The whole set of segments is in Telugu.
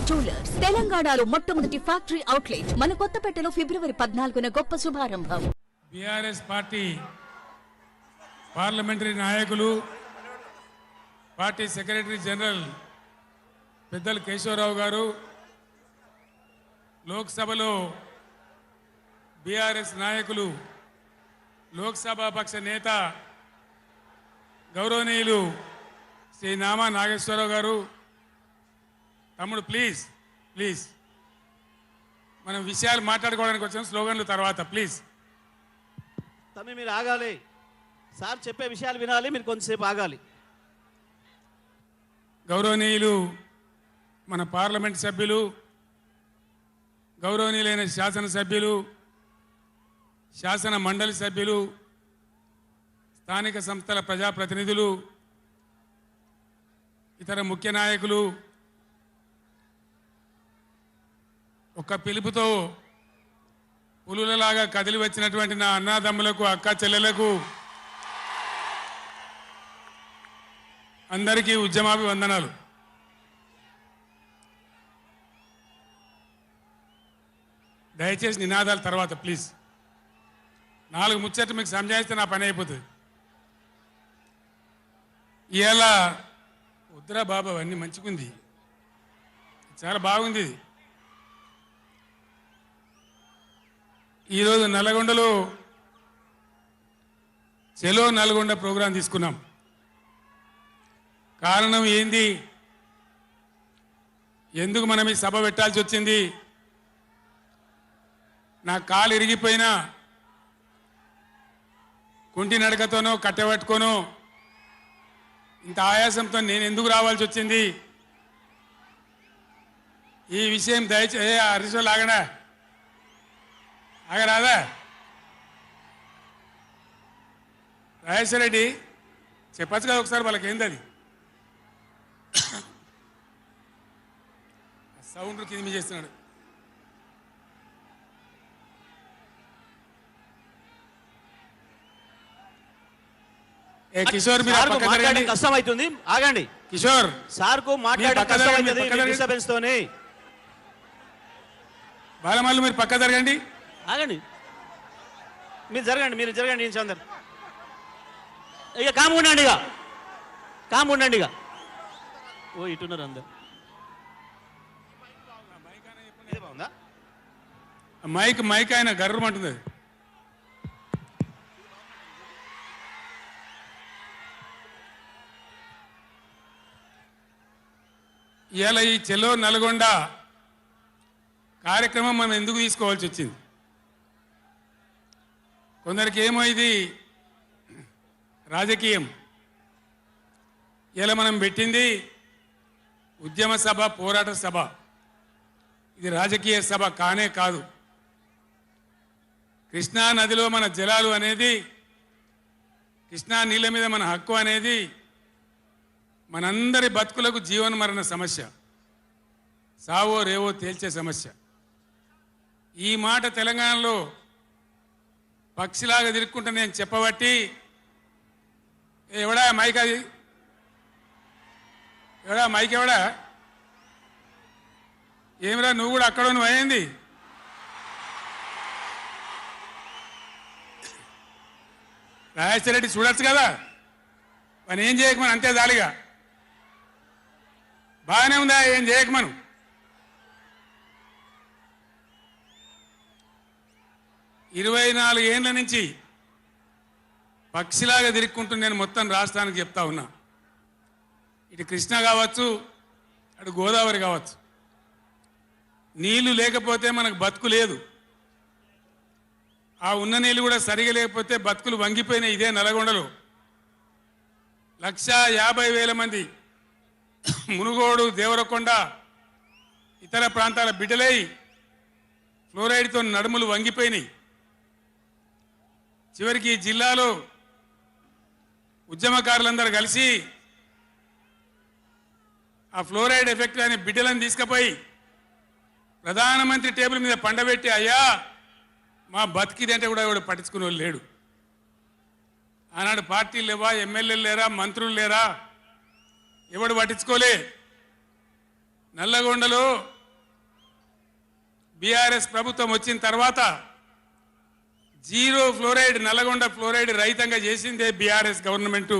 జ్యువెలర్స్ తెలంగాణలో మొట్టమొదటి ఫ్యాక్టరీ అవుట్లెట్ మన కొత్తపేటలో ఫిబ్రవరి 14న గొప్ప శుభారంభం. బీఆర్ఎస్ పార్టీ పార్లమెంటరీ నాయకులు, పార్టీ సెక్రటరీ జనరల్ పెద్దలు కేశవరావు గారు, లోక్సభలో బీఆర్ఎస్ నాయకులు, లోక్సభ పక్ష నేత గౌరవనీయులు శ్రీ నామా నాగేశ్వరరావు గారు, తమ్ముడు ప్లీజ్ ప్లీజ్ మనం విషయాలు మాట్లాడుకోవడానికి వచ్చిన స్లోగన్లు తర్వాత ప్లీజ్. తమ్మి మీరు ఆగాలి, సార్ చెప్పే విషయాలు వినాలి, మీరు కొంతసేపు ఆగాలి. గౌరవనీయులు మన పార్లమెంట్ సభ్యులు, గౌరవనీయులైన శాసనసభ్యులు, శాసన మండలి సభ్యులు, స్థానిక సంస్థల ప్రజాప్రతినిధులు, ఇతర ముఖ్య నాయకులు, ఒక పిలుపుతో పులులలాగా కదిలి వచ్చినటువంటి నా అన్నాదమ్ములకు, అక్క చెల్లెలకు అందరికీ ఉద్యమాభివందనాలు. దయచేసి నినాదాల తర్వాత ప్లీజ్. 4 ముచ్చట్లు మీకు సంజాయిస్తే నా పని అయిపోతుంది. ఇవాళ వద్దురా బాబు అన్నీ మంచిగుంది, చాలా బాగుంది. ఈరోజు నల్గొండలో చెలో నల్గొండ ప్రోగ్రాం తీసుకున్నాం. కారణం ఏంది, ఎందుకు మనం ఈ సభ పెట్టాల్సి వచ్చింది? నా కాలు ఇరిగిపోయినా కుంటి నడకతోనో కట్టెబట్టుకోనో ఇంత ఆయాసంతో నేను ఎందుకు రావాల్సి వచ్చింది? ఈ విషయం దయచేసి హరీశ్వర్ లాగడా ఆగరాదా? రాజేశ్వర రెడ్డి చెప్పచ్చు కదా ఒకసారి, వాళ్ళకి ఏంది అది సౌండ్ కింద చేస్తున్నాడు. ఏ కిషోర్ మీరు కష్టం అవుతుంది, ఆగండి. కిషోర్ సార్ కు మాట్లాడడం కష్టం అవుతుంది డిస్టర్బెన్స్ తోని. బాలమల్లు మీరు పక్క జరగండి, ఆగండి. మీరు జరగండి అందరు. ఇక కాము ఉండండి ఇక. ఓ ఇటున్నారు అందరు. బాగుందా మైక్ ఆయన గర్రమంటుంది. ఇవాళ ఈ చెలో నల్గొండ కార్యక్రమం మనం ఎందుకు తీసుకోవాల్సి వచ్చింది? కొందరికి ఏమో ఇది రాజకీయం. ఇలా మనం పెట్టింది ఉద్యమ సభ, పోరాట సభ. ఇది రాజకీయ సభ కానే కాదు. కృష్ణా నదిలో మన జలాలు అనేది, కృష్ణా నీళ్ళ మీద మన హక్కు అనేది మనందరి బతుకులకు జీవన మరణ సమస్య, సావో రేవో తేల్చే సమస్య. ఈ మాట తెలంగాణలో పక్షిలాగా తిరుక్కుంటా నేను చెప్పబట్టి, ఎవడా మైక్, అది ఎవడా మైక్, ఎవడా ఏమిరా నువ్వు కూడా అక్కడ నువ్వు అయింది. రాజేశ్వర రెడ్డి చూడొచ్చు కదా, మనం ఏం చేయకమని అంతే దాలిగా. బాగానే ఉందా, ఏం చేయకమను. ఇరవై 4 ఏళ్ళ నుంచి పక్షిలాగా తిరుక్కుంటూ నేను మొత్తం రాష్ట్రానికి చెప్తా ఉన్నా. ఇటు కృష్ణ కావచ్చు, అటు గోదావరి కావచ్చు, నీళ్లు లేకపోతే మనకు బతుకు లేదు. ఆ ఉన్న నీళ్ళు కూడా సరిగా లేకపోతే బతుకులు వంగిపోయినాయి. ఇదే నల్గొండలో 150,000 మంది మునుగోడు, దేవరకొండ, ఇతర ప్రాంతాల బిడ్డలై ఫ్లోరైడ్తో నడుములు వంగిపోయినాయి. చివరికి ఈ జిల్లాలో ఉద్యమకారులందరూ కలిసి ఆ ఫ్లోరైడ్ ఎఫెక్ట్ అనే బిడ్డలను తీసుకుపోయి ప్రధానమంత్రి టేబుల్ మీద పండబెట్టి, అయ్యా మా బతికిదంటే కూడా ఎవడు పట్టించుకునే వాళ్ళు లేడు. ఆనాడు పార్టీలు లేవా, ఎమ్మెల్యేలు లేరా, మంత్రులు లేరా, ఎవడు పట్టించుకోలే. నల్లగొండలో బీఆర్ఎస్ ప్రభుత్వం వచ్చిన తర్వాత జీరో ఫ్లోరైడ్ నల్లగొండ ఫ్లోరైడ్ రహితంగా చేసిందే బీఆర్ఎస్ గవర్నమెంట్,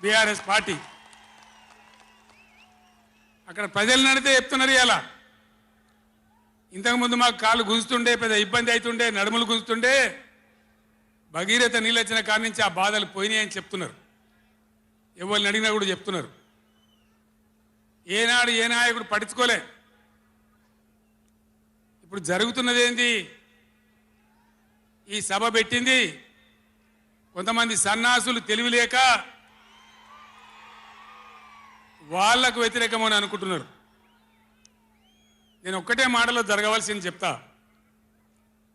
బీఆర్ఎస్ పార్టీ. అక్కడ ప్రజలు నడితే చెప్తున్నారు ఇలా. ఇంతకుముందు మాకు కాళ్ళు గుంజుతుండే, పెద్ద ఇబ్బంది అవుతుండే, నడుములు గుంజుతుండే, భగీరథ నీళ్ళు వచ్చిన కాడి నుంచి ఆ బాధలు పోయినాయని చెప్తున్నారు. ఎవరిని అడిగినా కూడా చెప్తున్నారు. ఏనాడు ఏ నాయకుడు పట్టించుకోలే. ఇప్పుడు జరుగుతున్నది ఏంది? ఈ సభ పెట్టింది కొంతమంది సన్నాసులు తెలివిలేక వాళ్లకు వ్యతిరేకమని అనుకుంటున్నారు. నేను ఒక్కటే మాటలో జరగవలసింది చెప్తా.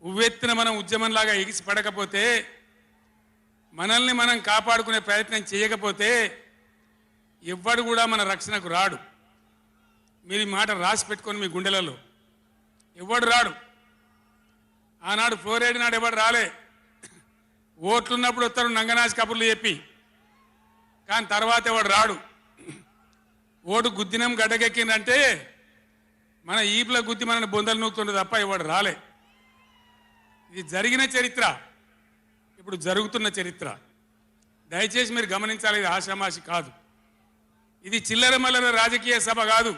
ఉవ్వెత్తిన మనం ఉద్యమంలాగా ఎగిసి పడకపోతే, మనల్ని మనం కాపాడుకునే ప్రయత్నం చేయకపోతే ఎవ్వడు కూడా మన రక్షణకు రాడు. మీరు ఈ మాట రాసి పెట్టుకొని మీ గుండెలలో. ఎవడు రాడు. ఆనాడు ఫ్లోరైడ్ నాడు ఎవడు రాలే. ఓట్లున్నప్పుడు వస్తారు నంగనాసి కబుర్లు చెప్పి, కానీ తర్వాత ఎవడు రాడు. ఓటు గుద్దినం గడ్డకెక్కిందంటే మన ఈపుల గుద్ది మనని బొందలు నూకుతుండే తప్ప ఎవడు రాలే. ఇది జరిగిన చరిత్ర, ఇప్పుడు జరుగుతున్న చరిత్ర. దయచేసి మీరు గమనించాలి. ఇది ఆషామాషి కాదు. ఇది చిల్లర మల్లర రాజకీయ సభ కాదు.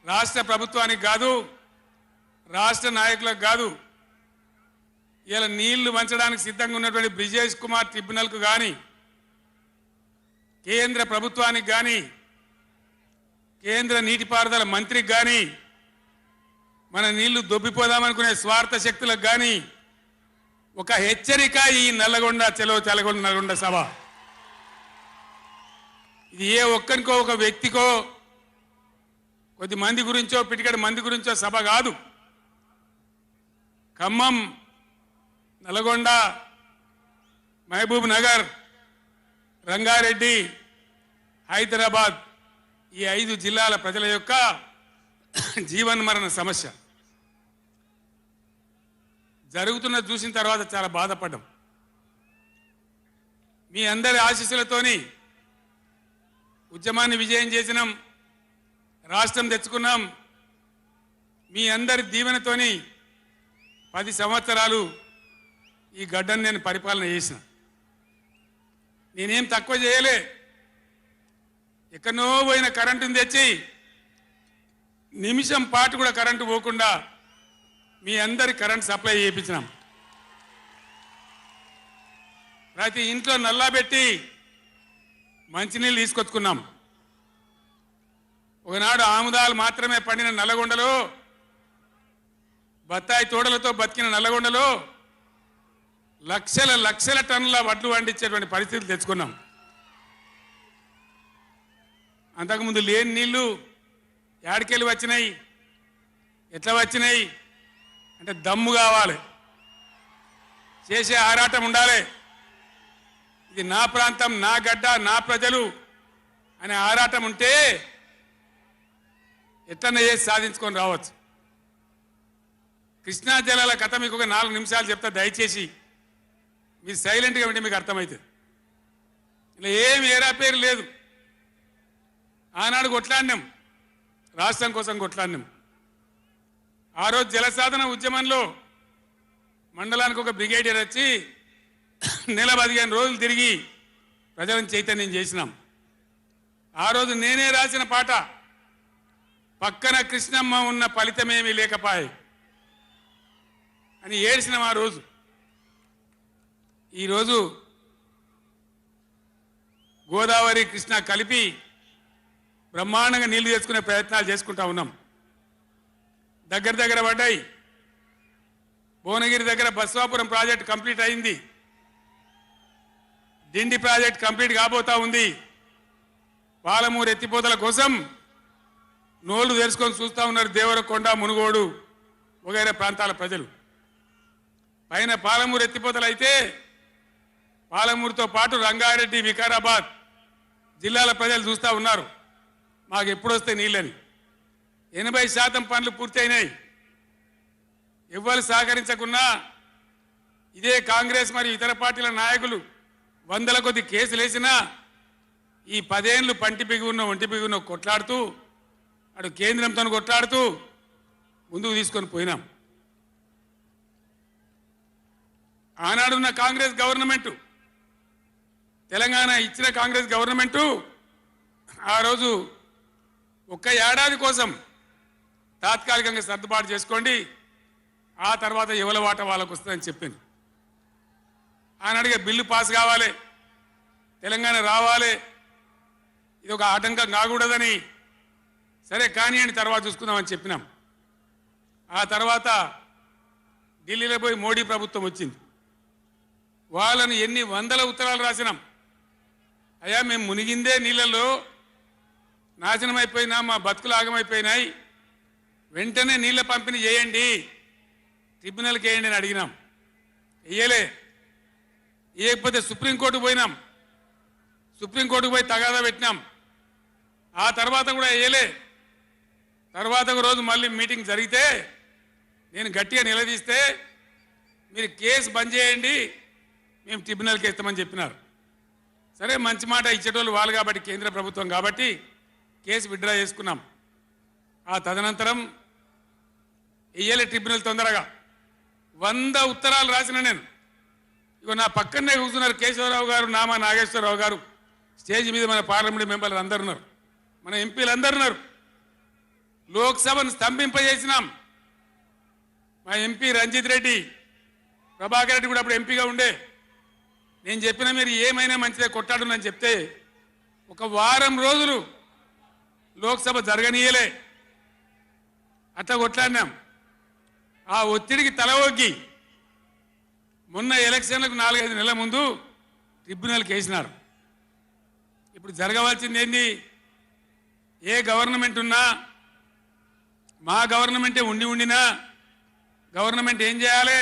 రాష్ట్ర ప్రభుత్వానికి కాదు, రాష్ట్ర నాయకులకు కాదు. ఇలా నీళ్లు వంచడానికి సిద్ధంగా ఉన్నటువంటి బ్రిజేష్ కుమార్ ట్రిబ్యునల్కు కానీ, కేంద్ర ప్రభుత్వానికి కానీ, కేంద్ర నీటిపారుదల మంత్రికి కానీ, మన నీళ్లు దొబ్బిపోదామనుకునే స్వార్థ శక్తులకు కానీ ఒక హెచ్చరిక ఈ నల్లగొండ చలో నల్లగొండ సభ. ఇది ఏ ఒక్కరికో ఒక వ్యక్తికో కొద్ది మంది గురించో పిటికడి మంది గురించో సభ కాదు. ఖమ్మం, నల్గొండ, మహబూబ్ నగర్, రంగారెడ్డి, హైదరాబాద్ ఈ 5 జిల్లాల ప్రజల యొక్క జీవన్మరణ సమస్య జరుగుతున్నది చూసిన తర్వాత చాలా బాధపడ్డాం. మీ అందరి ఆశీస్సులతోని ఉద్యమాన్ని విజయం చేసినాం, రాష్ట్రం తెచ్చుకున్నాం. మీ అందరి దీవెనతోని 10 సంవత్సరాలు ఈ గడ్డను నేను పరిపాలన చేసిన. నేనేం తక్కువ చేయలే. ఎక్కడో పోయిన కరెంటుని తెచ్చి నిమిషం పాటు కూడా కరెంటు పోకుండా మీ అందరి కరెంట్ సప్లై చేయించినాం. ప్రతి ఇంట్లో నల్లా పెట్టి మంచినీళ్ళు తీసుకొచ్చుకున్నాం. ఒకనాడు ఆముదాలు మాత్రమే పండిన నల్లగొండలో, బత్తాయి తోడలతో బతికిన నల్లగొండలో లక్షల లక్షల టన్నుల వడ్లు పండించేటువంటి పరిస్థితులు తెచ్చుకున్నాం. అంతకుముందు లేని నీళ్లు యాడికెళ్ళి వచ్చినాయి, ఎట్లా వచ్చినాయి అంటే దమ్ము కావాలి, చేసే ఆరాటం ఉండాలి. ఇది నా ప్రాంతం, నా గడ్డ, నా ప్రజలు అనే ఆరాటం ఉంటే ఎట్లన్నా చేసి సాధించుకొని రావచ్చు. కృష్ణా జలాల కథ మీకు ఒక 4 నిమిషాలు చెప్తా. దయచేసి మీరు సైలెంట్గా ఉంటే మీకు అర్థమవుతుంది. ఇలా ఏమి ఏరా పేరు లేదు. ఆనాడు కొట్లాడినాం, రాష్ట్రం కోసం కొట్లాడినాం. ఆ రోజు జలసాధన ఉద్యమంలో మండలానికి ఒక బ్రిగేడియర్ వచ్చి నెల 15 రోజులు తిరిగి ప్రజలను చైతన్యం చేసినాం. ఆ రోజు నేనే రాసిన పాట, పక్కన కృష్ణమ్మ ఉన్న ఫలితమేమీ లేకపాయే అని ఏడ్చినాం ఆ రోజు. ఈరోజు గోదావరి కృష్ణ కలిపి బ్రహ్మాండంగా నీళ్లు తెచ్చుకునే ప్రయత్నాలు చేసుకుంటా ఉన్నాం. దగ్గర పడ్డాయి. భువనగిరి దగ్గర బస్వాపురం ప్రాజెక్ట్ కంప్లీట్ అయింది. డిండి ప్రాజెక్ట్ కంప్లీట్ కాబోతా ఉంది. పాలమూరు ఎత్తిపోతల కోసం నోళ్లు తెరుచుకొని చూస్తూ ఉన్నారు దేవరకొండ, మునుగోడు వగైరా ప్రాంతాల ప్రజలు. పైన పాలమూరు ఎత్తిపోతలు అయితే పాలమూరుతో పాటు రంగారెడ్డి, వికారాబాద్ జిల్లాల ప్రజలు చూస్తూ ఉన్నారు మాకు ఎప్పుడు వస్తే నీళ్ళని. 80% పనులు పూర్తయినాయి. ఎవ్వరు సహకరించకున్నా ఇదే కాంగ్రెస్ మరియు ఇతర పార్టీల నాయకులు 100 కొద్ది కేసులు వేసినా ఈ 10 ఏళ్ళు పంటి బిగున్న ఒంటి బిగున్న కొట్లాడుతూ అటు కేంద్రంతో కొట్లాడుతూ ముందుకు తీసుకొని పోయినాం. ఆనాడున్న కాంగ్రెస్ గవర్నమెంటు, తెలంగాణ ఇచ్చిన కాంగ్రెస్ గవర్నమెంటు ఆ రోజు ఒక్క ఏడాది కోసం తాత్కాలికంగా సర్దుబాటు చేసుకోండి, ఆ తర్వాత ఎవల వాట వాళ్ళకు వస్తుందని చెప్పింది. ఆనాడుగా బిల్లు పాస్ కావాలి, తెలంగాణ రావాలి, ఇది ఒక ఆటంకం కాకూడదని సరే కానివ్వండి తర్వాత చూసుకుందామని చెప్పినాం. ఆ తర్వాత ఢిల్లీలో పోయి మోడీ ప్రభుత్వం వచ్చింది. వాళ్ళను ఎన్ని వందల ఉత్తరాలు రాసినాం. అయ్యా మేము మునిగిందే నీళ్ళల్లో నాశనం అయిపోయినా, మా బతుకులు ఆగమైపోయినాయి, వెంటనే నీళ్ళ పంపిణీ చేయండి, ట్రిబ్యునల్కి వేయండి అని అడిగినాం. వేయలే. వేయకపోతే సుప్రీంకోర్టుకు పోయినాం, సుప్రీంకోర్టుకు పోయి తగాదా పెట్టినాం. ఆ తర్వాత కూడా వేయలే. తర్వాత ఒక రోజు మళ్ళీ మీటింగ్ జరిగితే నేను గట్టిగా నిలదీస్తే మీరు కేసు బంద్ చేయండి, మేము ట్రిబ్యునల్కి ఇస్తామని చెప్పినారు. సరే మంచి మాట ఇచ్చేటోళ్ళు వాళ్ళు కాబట్టి, కేంద్ర ప్రభుత్వం కాబట్టి కేసు విత్డ్రా చేసుకున్నాం. ఆ తదనంతరం ఇయ్యలే ట్రిబ్యునల్ తొందరగా 100 ఉత్తరాలు రాసిన నేను. ఇగో నా పక్కనే కూర్చున్నారు కేశవరావు గారు, నామా నాగేశ్వరరావు గారు, స్టేజ్ మీద మన పార్లమెంట్ మెంబర్లు అందరు ఉన్నారు, మన ఎంపీలు అందరు ఉన్నారు. లోక్సభను స్తంభింపజేసినాం. మా ఎంపీ రంజిత్ రెడ్డి, ప్రభాకర్ రెడ్డి కూడా అప్పుడు ఎంపీగా ఉండే. నేను చెప్పిన మీరు ఏమైనా మంచిదే కొట్టాడునని చెప్తే ఒక వారం రోజులు లోక్సభ జరగనీయలే. అట్లా కొట్లాడినాం. ఆ ఒత్తిడికి తల ఒగ్గి మొన్న ఎలక్షన్లకు 4-5 నెలల ముందు ట్రిబ్యునల్కి వేసినారు. ఇప్పుడు జరగవలసింది ఏంది? ఏ గవర్నమెంట్ ఉన్నా, మా గవర్నమెంటే ఉండినా గవర్నమెంట్ ఏం చేయాలి?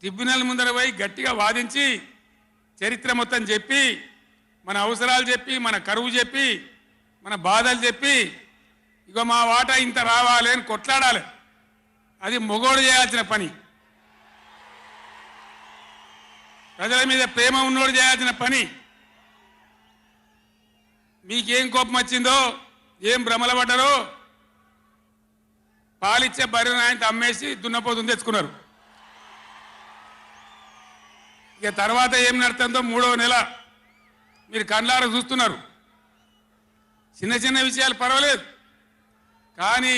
ట్రిబ్యునల్ ముందర పోయి గట్టిగా వాదించి చరిత్ర మొత్తం చెప్పి, మన అవసరాలు చెప్పి, మన కరువు చెప్పి, మన బాధలు చెప్పి, ఇక మా వాటా ఇంత రావాలి అని కొట్లాడాలి. అది మొగోడు చేయాల్సిన పని, ప్రజల మీద ప్రేమ ఉన్నోడు చేయాల్సిన పని. మీకేం కోపం వచ్చిందో, ఏం భ్రమల పడ్డారో, పాలిచ్చే బర్రెను ఆయన అమ్మేసి దున్నపోతుని తెచ్చుకున్నారు. ఇక తర్వాత ఏం నడుతుందో 3వ నెల మీరు కళ్ళారా చూస్తున్నారు. చిన్న చిన్న విషయాలు పర్వాలేదు, కానీ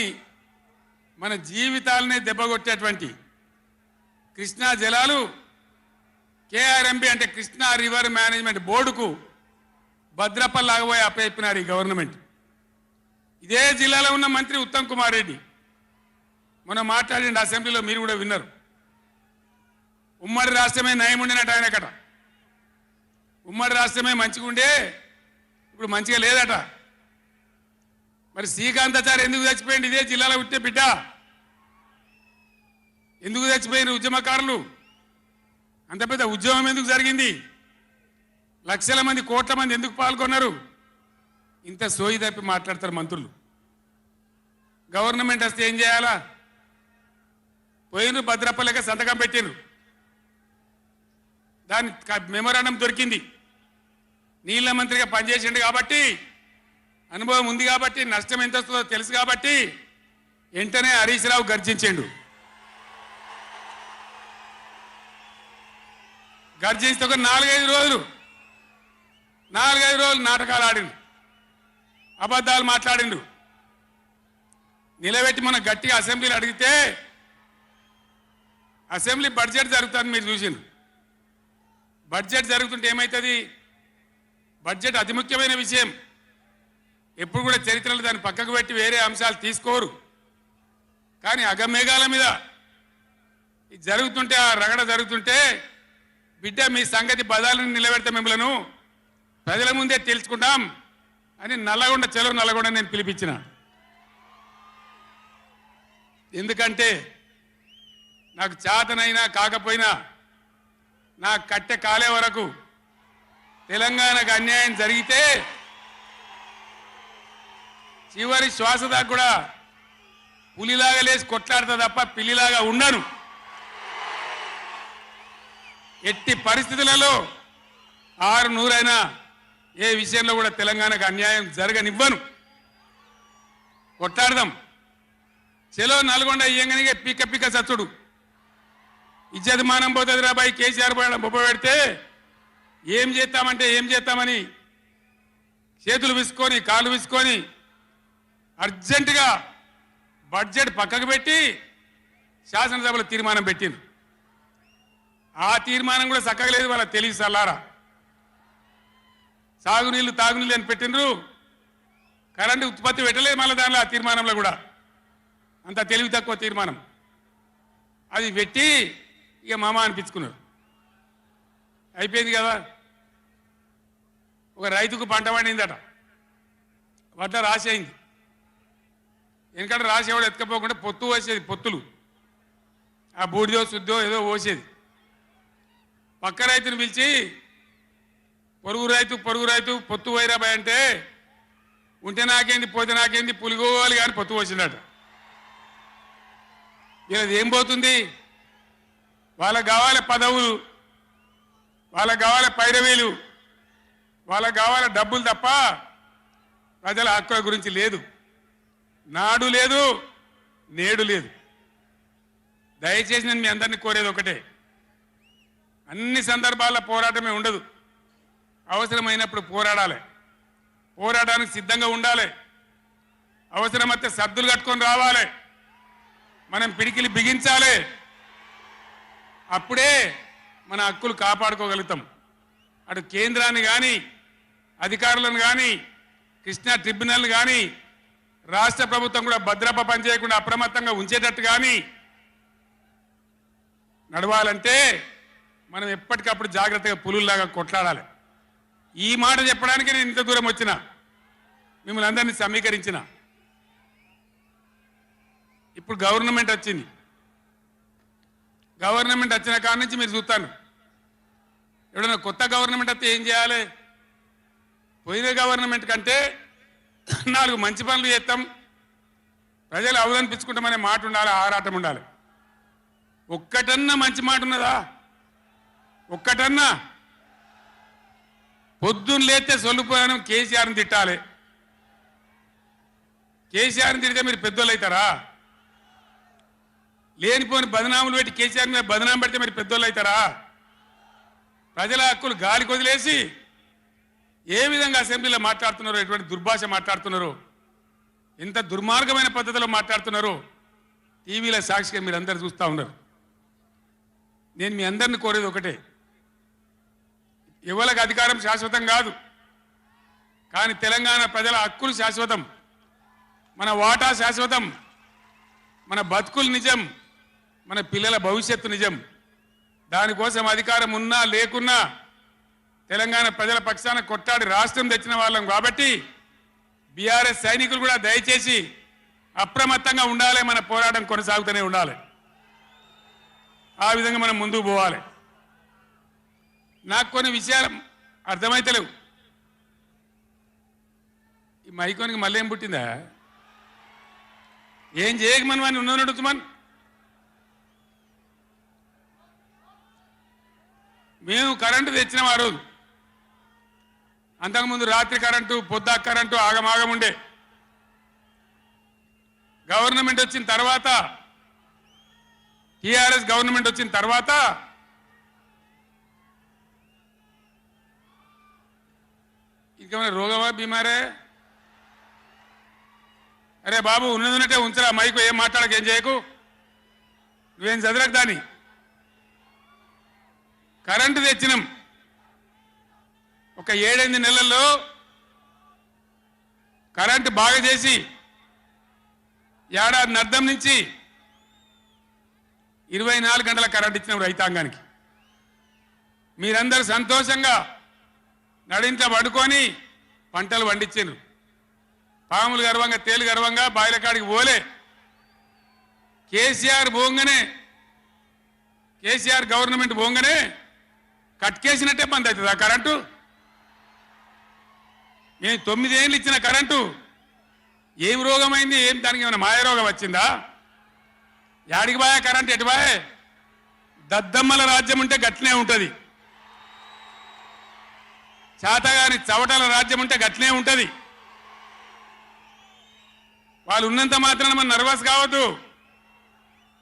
మన జీవితాలనే దెబ్బకొట్టేటువంటి కృష్ణా జలాలు కేఆర్ఎంబి అంటే కృష్ణా రివర్ మేనేజ్మెంట్ బోర్డుకు భద్రపల్లాగబోయి అప్పయిపోయినారు ఈ గవర్నమెంట్. ఇదే జిల్లాలో ఉన్న మంత్రి ఉత్తమ్ కుమార్ రెడ్డి మొన్న మాట్లాడిండు అసెంబ్లీలో, మీరు కూడా విన్నారు. ఉమ్మడి రాష్ట్రమే నయం ఉండినట్టు ఆయనకట. ఉమ్మడి రాష్ట్రమే మంచిగా ఉండే, ఇప్పుడు మంచిగా లేదట. మరి శ్రీకాంతాచారి ఎందుకు చచ్చిపోయింది? ఇదే జిల్లాలో పుట్టే బిడ్డ. ఎందుకు చచ్చిపోయిన ఉద్యమకారులు? అంత పెద్ద ఉద్యమం ఎందుకు జరిగింది? లక్షల మంది, కోట్ల మంది ఎందుకు పాల్గొన్నారు? ఇంత సోయి తప్పి మాట్లాడతారు మంత్రులు. గవర్నమెంట్ వస్తే ఏం చేయాలా? పోయిన భద్రపల్లెక సంతకం పెట్టిండ్రు, దాని మెమోరాండం దొరికింది. నీళ్ల మంత్రిగా పనిచేసిండు కాబట్టి, అనుభవం ఉంది కాబట్టి, నష్టం ఎంత వస్తుందో తెలుసు కాబట్టి వెంటనే హరీష్ రావు గర్జించిండు. గర్జిస్తే ఒక 4-5 రోజులు నాటకాలు ఆడిండు, అబద్ధాలు మాట్లాడిండు. నిలబెట్టి మన గట్టిగా అసెంబ్లీలో అడిగితే, అసెంబ్లీ బడ్జెట్ జరుగుతుంది, మీరు చూసిండ్రు. బడ్జెట్ జరుగుతుంటే ఏమవుతుంది? బడ్జెట్ అతి ముఖ్యమైన విషయం. ఎప్పుడు కూడా చరిత్రలో దాన్ని పక్కకు పెట్టి వేరే అంశాలు తీసుకోరు. కానీ అగమేఘాల మీద ఇది జరుగుతుంటే, ఆ రగడ జరుగుతుంటే, బిడ్డ మీ సంగతి బదాలను నిలబెడతా, మిమ్మలను ప్రజల ముందే తెలుసుకుంటాం అని నల్లగొండ, చెలో నల్లగొండ నేను పిలిపించిన. ఎందుకంటే నాకు చేతనైనా కాకపోయినా నా కట్టె కాలే వరకు తెలంగాణకు అన్యాయం జరిగితే చివరి శ్వాస దాకా కూడా పులిలాగా లేచి కొట్లాడతా తప్ప పిల్లిలాగా ఉండను. ఎట్టి పరిస్థితులలో 600 అయినా ఏ విషయంలో కూడా తెలంగాణకు అన్యాయం జరగనివ్వను. కొట్లాడదాం. చెలో నల్గొండ ఇయ్యంగానే పిక్క పిక్క సచ్చుడు. ఇజ్జత్ మానం పోతుంది రాబాయి. కేసీఆర్ బొబ్బ పెడితే ఏం చేస్తామంటే ఏం చేస్తామని చేతులు విసుకొని కాళ్ళు విసుకొని అర్జెంటుగా బడ్జెట్ పక్కకు పెట్టి శాసనసభలో తీర్మానం పెట్టింది. ఆ తీర్మానం కూడా చక్కగా లేదు. వాళ్ళ తెలివి సల్లారా. సాగునీళ్ళు తాగునీళ్ళు అని పెట్టినరు. కరెంటు ఉత్పత్తి పెట్టలేదు మళ్ళీ దానిలో. ఆ తీర్మానంలో కూడా అంత తెలివి తక్కువ తీర్మానం. అది పెట్టి ఇక మామ అనిపించుకున్నారు. అయిపోయింది కదా. ఒక రైతుకు పంట పండిందట. వడ్ల రాసి అయింది. ఎందుకంటే రాసి ఎవడు ఎత్తుకపోకుండా పొత్తు పోసేది. పొత్తులు ఆ బూడిదో శుద్ధో ఏదో పోసేది. పక్క రైతుని పిలిచి పొరుగు రైతు పొత్తు వైరాబాయ్ అంటే ఉంటే నాకేంది పోతే నాకేంది పులిగోవాలి కానీ పొత్తు పోసిందట. వీళ్ళది ఏం పోతుంది? వాళ్ళకు కావాలి పదవులు, వాళ్ళకు కావాలి పైరవీలు, వాళ్ళకు కావాలి డబ్బులు తప్ప ప్రజల హక్కుల గురించి లేదు. నాడు లేదు, నేడు లేదు. దయచేసి నేను మీ అందరినీ కోరేది ఒకటే, అన్ని సందర్భాల్లో పోరాటమే ఉండదు. అవసరమైనప్పుడు పోరాడాలి. పోరాటానికి సిద్ధంగా ఉండాలి. అవసరమైతే సద్దులు కట్టుకొని రావాలి. మనం పిడికిలి బిగించాలి. అప్పుడే మన హక్కులు కాపాడుకోగలుగుతాం. అటు కేంద్రాన్ని కానీ అధికారులను కానీ కృష్ణా ట్రిబ్యునల్ కానీ రాష్ట్ర ప్రభుత్వం కూడా భద్రప పనిచేయకుండా అప్రమత్తంగా ఉంచేటట్టు కానీ నడవాలంటే మనం ఎప్పటికప్పుడు జాగ్రత్తగా పులుల్లాగా కొట్లాడాలి. ఈ మాట చెప్పడానికి నేను ఇంత దూరం వచ్చిన, మిమ్మల్ని అందరినీ సమీకరించిన. ఇప్పుడు గవర్నమెంట్ వచ్చింది. గవర్నమెంట్ వచ్చిన కాడి నుంచి మీరు చూస్తాను, ఎవడన్నా కొత్త గవర్నమెంట్ వస్తే ఏం చేయాలి? పోయిన గవర్నమెంట్ కంటే 4 మంచి పనులు చేస్తాం, ప్రజలు అవదనిపించుకుంటామనే మాట ఉండాలి, ఆరాటం ఉండాలి. ఒక్కటన్నా మంచి మాట ఉన్నదా? ఒక్కటన్నా? పొద్దున్న లేస్తే సొల్లుపోయాను కేసీఆర్ని తిట్టాలి. కేసీఆర్ని తిడితే మీరు పెద్దోళ్ళు అవుతారా? లేనిపోని బదనాములు పెట్టి కేసీఆర్ మీద బదనాం పెడితే మీరు పెద్దోళ్ళు అవుతారా? ప్రజల హక్కులు గాలికి వదిలేసి ఏ విధంగా అసెంబ్లీలో మాట్లాడుతున్నారో, ఎటువంటి దుర్భాష మాట్లాడుతున్నారో, ఎంత దుర్మార్గమైన పద్ధతిలో మాట్లాడుతున్నారో టీవీలో సాక్షిగా మీరు అందరు చూస్తూ ఉన్నారు. నేను మీ అందరిని కోరేది ఒకటే, ఎవరికి అధికారం శాశ్వతం కాదు, కానీ తెలంగాణ ప్రజల హక్కులు శాశ్వతం, మన వాటా శాశ్వతం, మన బతుకులు నిజం, మన పిల్లల భవిష్యత్తు నిజం. దానికోసం అధికారం ఉన్నా లేకున్నా తెలంగాణ ప్రజల పక్షాన కొట్టాడి రాష్ట్రం తెచ్చిన వాళ్ళం కాబట్టి బీఆర్ఎస్ సైనికులు కూడా దయచేసి అప్రమత్తంగా ఉండాలి. మన పోరాటం కొనసాగుతూనే ఉండాలి. ఆ విధంగా మనం ముందుకు పోవాలి. నాకు కొన్ని విషయాలు అర్థమైతలేవు. ఈ మైకోనికి మళ్ళీ ఏం పుట్టిందా? ఏం చేయకమని వాడిని ఉన్నది నడుచుమని. మేము కరెంటు తెచ్చినాం ఆ రోజు. అంతకుముందు రాత్రి కరెంటు, పొద్దు కరెంటు ఆగమాగం ఉండే. గవర్నమెంట్ వచ్చిన తర్వాత, టీఆర్ఎస్ గవర్నమెంట్ వచ్చిన తర్వాత ఇంకేమైనా రోగమా బీమారే? అరే బాబు ఉన్నదంటే ఉంచరా మైకు, ఏం మాట్లాడక ఏం చేయకు, నువ్వేం చదరకు. దాన్ని కరెంటు తెచ్చినాం. ఒక 7-8 నెలల్లో కరెంటు బాగా చేసి ఏడాది అర్థం నుంచి 24 గంటల కరెంటు ఇచ్చినాం రైతాంగానికి. మీరందరూ సంతోషంగా నడింట పడుకొని పంటలు పండించారు. పాములు గర్వంగా, తేలు గర్వంగా బాయిల కాడికి పోలే. కేసీఆర్ పోగానే, కేసీఆర్ గవర్నమెంట్ పోగానే కట్కేసినట్టే బంద్ అవుతుంది ఆ కరెంటు. నేను 9 ఏళ్ళు ఇచ్చిన కరెంటు ఏం రోగమైంది? ఏం దానికి ఏమైనా మాయరోగం వచ్చిందా? యాడికి బాయే కరెంటు? ఎటు బాయే? దద్దమ్మల రాజ్యం ఉంటే గట్లనే ఉంటుంది. చేతగాని చవటల రాజ్యం ఉంటే గట్లనే ఉంటుంది. వాళ్ళు ఉన్నంత మాత్రాన మనం నర్వస్ కావద్దు.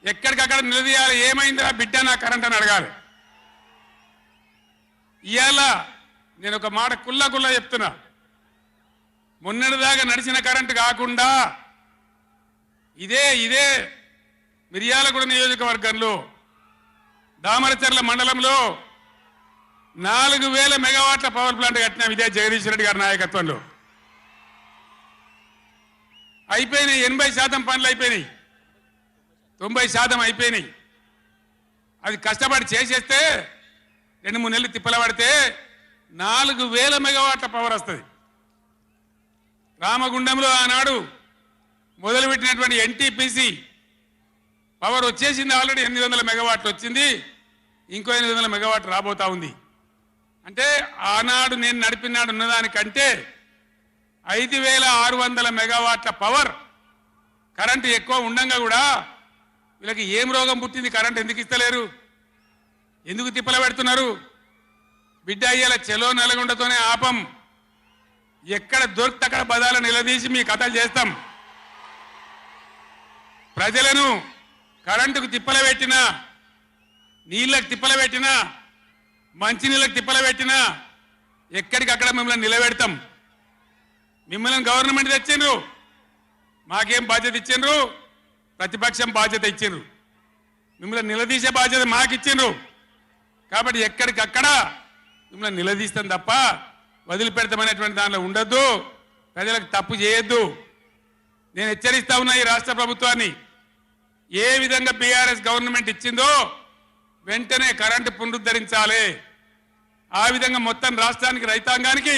ఎక్కడికక్కడ నిలదీయాలి. ఏమైందిరా బిడ్డ నా కరెంట్ అని అడగాలి. ఇవాళ నేను ఒక మాట కుల్లా చెప్తున్నా. మొన్నటిదాకా నడిచిన కరెంటు కాకుండా ఇదే మిర్యాలగూడ నియోజకవర్గంలో దామరచర్ల మండలంలో 4000 మెగావాట్ల పవర్ ప్లాంట్ కట్టినాం. ఇదే జగదీష్ రెడ్డి గారి నాయకత్వంలో అయిపోయినాయి. 80% పనులు అయిపోయినాయి, 90% అయిపోయినాయి. అది కష్టపడి చేసేస్తే 2-3 నెలలు తిప్పల పడితే 4000 మెగావాట్ల పవర్ వస్తుంది. రామగుండంలో ఆనాడు మొదలుపెట్టినటువంటి ఎన్టీపీసీ పవర్ వచ్చేసింది. ఆల్రెడీ 800 మెగావాట్లు వచ్చింది. ఇంకో 800 మెగావాట్లు రాబోతా ఉంది. అంటే ఆనాడు నేను నడిపినాడు ఉన్నదానికంటే 5600 మెగావాట్ల పవర్ కరెంటు ఎక్కువ ఉండంగా కూడా వీళ్ళకి ఏం రోగం పుట్టింది? కరెంటు ఎందుకు ఇస్తలేరు? ఎందుకు తిప్పల పెడుతున్నారు? బిడ్డ అయ్యేల చెలో నల్గొండతోనే ఆపం. ఎక్కడ దొరికితే అక్కడ బదాలు నిలదీసి మీ కథలు చేస్తాం. ప్రజలను కరెంటుకు తిప్పల పెట్టినా, నీళ్ళకు తిప్పల పెట్టినా, మంచినీళ్ళకు తిప్పల పెట్టినా ఎక్కడికక్కడ మిమ్మల్ని నిలబెడతాం. మిమ్మల్ని గవర్నమెంట్ తెచ్చిండ్రు, మాకేం బాధ్యత ఇచ్చిండ్రు? ప్రతిపక్షం బాధ్యత ఇచ్చిండ్రు. మిమ్మల్ని నిలదీసే బాధ్యత మాకు ఇచ్చిండ్రు. కాబట్టి ఎక్కడికక్కడ మిమ్మల్ని నిలదీస్తాం తప్ప వదిలిపెడతామనేటువంటి దానిలో ఉండొద్దు. ప్రజలకు తప్పు చేయొద్దు. నేను హెచ్చరిస్తా ఉన్నా ఈ రాష్ట్ర ప్రభుత్వాన్ని. ఏ విధంగా బీఆర్ఎస్ గవర్నమెంట్ ఇచ్చిందో వెంటనే కరెంటు పునరుద్ధరించాలి. ఆ విధంగా మొత్తం రాష్ట్రానికి, రైతాంగానికి